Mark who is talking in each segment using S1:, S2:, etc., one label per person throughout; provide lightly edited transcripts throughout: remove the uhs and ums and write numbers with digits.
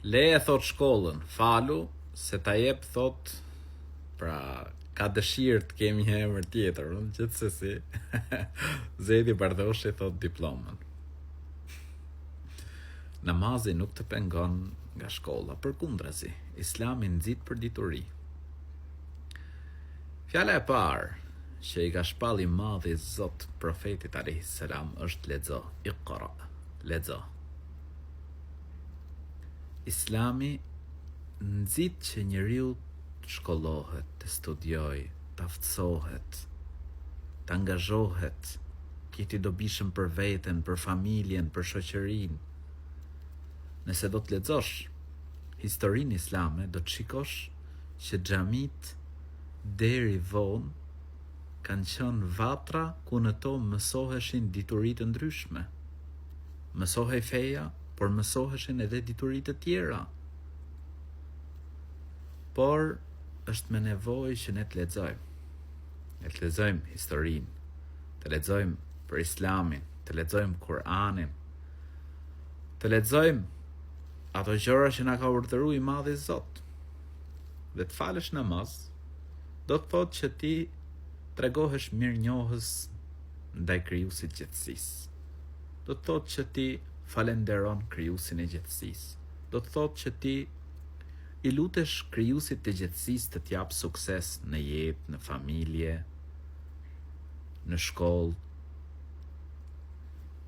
S1: Leje thot shkollën, falu, se ta jep thot, pra ka dëshirë të kemi një emër tjetër, gjithsesi. Zedi Bardoshi thot diplomën. Namazi nuk të pengon nga shkolla, përkundrazi, Islami nxit për dituri. Fjala e parë që i ka shpall i madhi Zot profetit alayhis salam është lexo, iqra, lexo. Islami nxit që njeriu të shkollohet, të studioj, të aftësohet, të angazhohet, kiti dobishëm për veten, për familjen, për shoqërinë. Nëse do të lexosh historinë islame, do të shikosh që xhamit deri vonë kanë qenë vatra ku në to mësoheshin dituri të ndryshme. Mësohej feja, por mësoheshin edhe dituri të tjera. Por është me nevojë që ne të lexojmë. Ne të lexojmë historinë, të lexojmë për Islamin, të lexojmë Kur'anin, të lexojmë ato gjëra që na ka urdhëruar i Madhi Zot. Dhe të falësh namaz, do të thotë që ti tregohesh mirënjohës ndaj krijuesit gjithësisë. Do të thotë që ti falenderon krijuesin e gjithësisë. Do të thotë që ti i lutesh krijuesit të gjithësisë të t'jap sukses në jetë, në familje, në shkollë.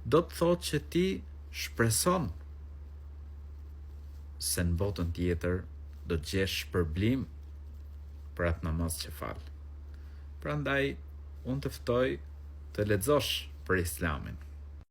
S1: Do të thotë që ti shpreson se në botën tjetër do të gjesh shpërblim për atë namaz që fal. Prandaj, unë të ftoj të lexosh për Islamin.